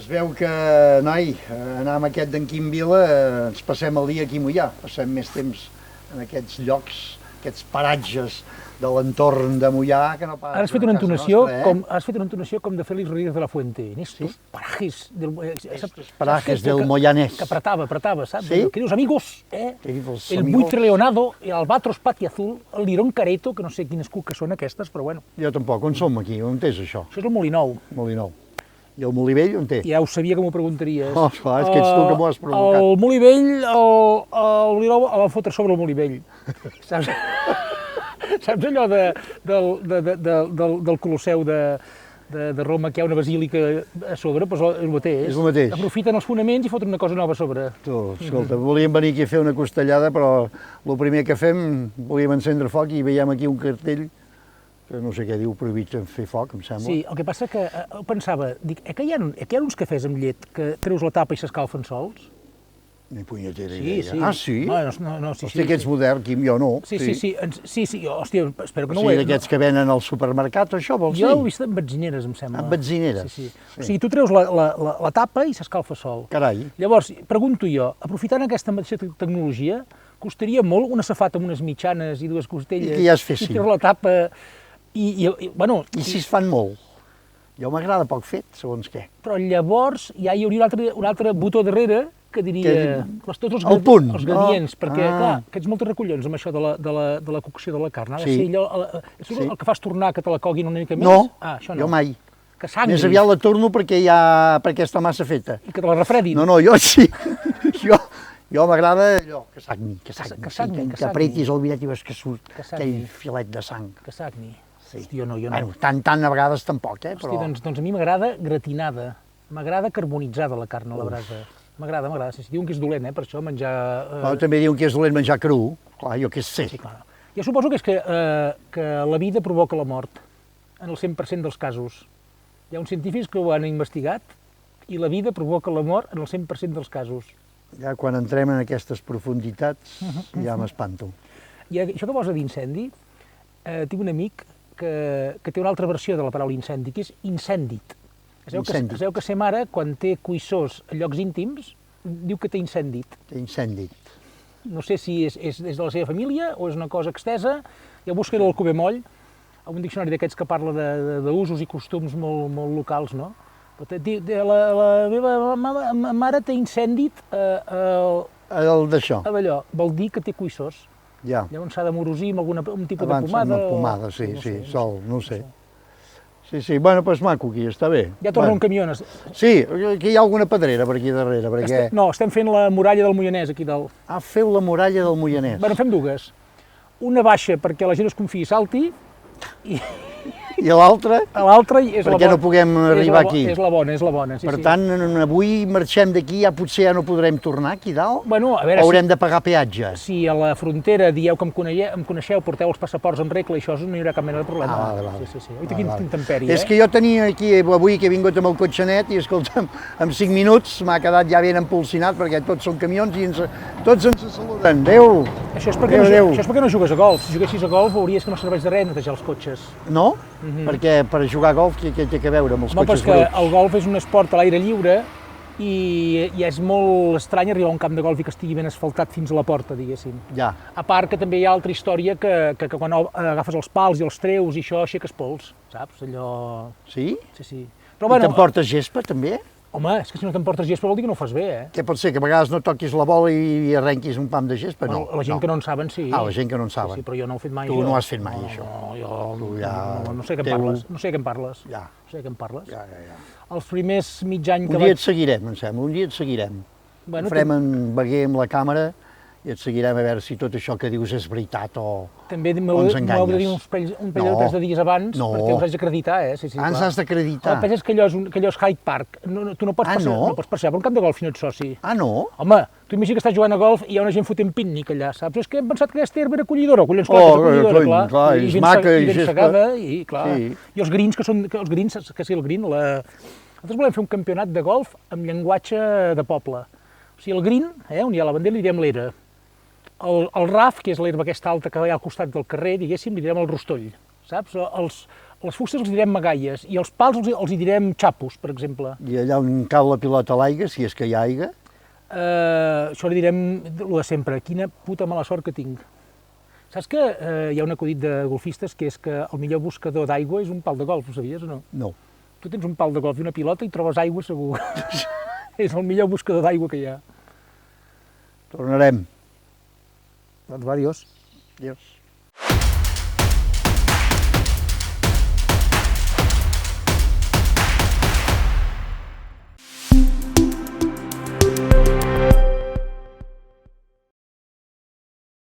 Es veu que, noi, anar amb aquest d'en Quim Vila, ens passem el dia aquí a Moià, passem més temps en aquests llocs, aquests paratges de l'entorn de Moià que no pas... Ara has fet una entonació com de Félix Rodríguez de la Fuente. En estos parajes del Moianès. Que apretava, saps? Sí? Queridos amigos, Queridos el amigos. buitre leonado, el albatros pati azul, el lirón careto, que no sé quines cuques són aquestes, però bueno. Jo tampoc, on som aquí? On és això? Això és el Molinou. Molinou. I el Molivell on té? Ja ho sabia que m'ho preguntaries. Oh, esclar, és que ets tu que m'ho has provocat. El Molivell, el Molinou el va fotre sobre el Molivell. Saps? Saps allò del Colosseu de Roma, que hi ha una basílica a sobre? Doncs és el mateix. És el mateix. Aprofiten els fonaments i foten una cosa nova a sobre. Tu, escolta, volíem venir aquí a fer una costellada, però el primer que fem, volíem encendre foc i veiem aquí un cartell que no sé què diu, prohibit fer foc, em sembla. Sí, el que passa que pensava, dic, que hi ha uns cafès amb llet que treus la tapa i s'escalfen sols? Ni punyetera Sí, idea. sí. Ah, sí? No, sí. Hòstia, que ets modern, Quim, jo no. Sí, hòstia, espero que no O ho sigui, d'aquests que venen al supermercat, això vols dir? Jo ho he vist en benzineres, em sembla. En benzineres? Sí. O sigui, tu treus la tapa i s'escalfa sol. Carai. Llavors, pregunto jo, aprofitant aquesta mateixa tecnologia, costaria molt una safata amb unes mitjanes i dues costelles? I que ja es fessin. I treus la tapa bueno... I si es fan molt? Jo m'agrada poc fet, segons què. Però llavors ja hi hauria un altre botó darrere que diria tots el punt. Els gradients, perquè clar, que ets moltes recollons amb això de la cocció de la carn. Ha de ser allò, el que fas tornar que te la coguin una mica més? No, això no. Jo mai. Que sangri. Més aviat la torno perquè està massa feta. I que te la refredin. No, jo sí. Jo m'agrada allò, que sagni. Que apretis el biret i veus que surt aquell filet de sang. Que sagni. Sí. Hosti, jo no. Bueno, tant a vegades tampoc, però... Hosti, doncs a mi m'agrada gratinada. M'agrada carbonitzada la carn a la brasa. M'agrada. Si diuen que és dolent, per això menjar... També diuen que és dolent menjar cru. Clar, jo què sé. Sí, clar. Jo suposo que és que la vida provoca la mort, en el 100% dels casos. Hi ha uns científics que ho han investigat i la vida provoca la mort en el 100% dels casos. Ja quan entrem en aquestes profunditats ja m'espanto. I això que posa d'incendi, tinc un amic que té una altra versió de la paraula incendi, que és incèndit. Es veu que sa mare, quan té cuissors a llocs íntims, diu que té incèndit. Té incèndit. No sé si és de la seva família o és una cosa extesa. Jo buscaré l'Alcover Moll, un diccionari d'aquests que parla d'usos i costums molt locals, no? La meva mare té incèndit d'això. D'allò. Vol dir que té cuissors. Ja. Llavors s'ha d'amorosir amb un tipus de pomada. Amb pomada, sí, sol, no ho sé. Sí, bueno, doncs maco aquí, està bé. Ja torna un camió. Sí, aquí hi ha alguna pedrera per aquí darrere, perquè... No, estem fent la muralla del Moianès, aquí dalt. Ah, feu la muralla del Moianès. Bueno, fem dues. Una baixa perquè la gent es confiï i salti, i l'altra? L'altra és la bona. Perquè no puguem arribar aquí. És la bona, sí. Per tant, avui marxem d'aquí, potser ja no podrem tornar aquí dalt? Bueno, a veure... Haurem de pagar peatge? Si a la frontera dieu que em coneixeu, porteu els passaports en regla i això no hi haurà cap mena de problema. Val. Sí. Oi, quin intemperi, És que jo tenia aquí, avui que he vingut amb el cotxe net i, escolta'm, en 5 minuts m'ha quedat ja ben empolsinat perquè tots són camions i tots ens saluden. Adéu! Això és perquè no jugues a golf. Si juguessis a golf veuries que no serveix de res netejar els cotxes. No? Perquè per jugar a golf què té a veure amb els cotxes bruts? No, perquè el golf és un esport a l'aire lliure i és molt estrany arribar a un camp de golf i que estigui ben asfaltat fins a la porta, diguéssim. Ja. A part que també hi ha altra història que quan agafes els pals i els treus i això aixeques pols, saps? Allò... Sí? Sí. I t'emportes gespa, també? Home, és que si no t'emportes gespa vol dir que no ho fas bé, Què pot ser, que a vegades no toquis la bola i arrenquis un pam de gespa? No. La gent que no en saben, sí. Ah, la gent que no en saben. Sí, però jo no ho he fet mai. Tu no ho has fet mai, això. No sé què em parles. Ja. No sé què em parles. Ja. Els primers mig any que Un dia et seguirem, em sembla, Farem en veguer amb la càmera i et seguirem a veure si tot això que dius és veritat o també ens enganyes. També m'heu de dir un parell de dies abans perquè us haig d'acreditar, Sí, ens has d'acreditar. El que passa és que allò és Hyde Park. Tu no pots passar per un camp de golf si no ets soci. Ah, no? Home, tu imagina que estàs jugant a golf i hi ha una gent fotent pícnic allà, saps? És que hem pensat que aquesta herba era acollidora. Collons, clar, és maca i ben segada, i clar. I els greens, que és el green, nosaltres volem fer un campionat de golf amb llenguatge de poble. O sigui, el green, on hi ha la bandera, li diem l'era. El RAF, que és l'herba aquesta alta que hi ha al costat del carrer, diguéssim, li direm el rostoll, saps? les fustes els direm magalles i els pals els hi direm xapos, per exemple. I allà on cau la pilota a l'aigua, si és que hi ha aigua? Això li direm el de sempre, quina puta mala sort que tinc. Saps que hi ha un acudit de golfistes que és que el millor buscador d'aigua és un pal de golf, ho sabies o no? No. Tu tens un pal de golf i una pilota i trobes aigua segur. És el millor buscador d'aigua que hi ha. Tornarem. Doncs va, adiós. Adiós.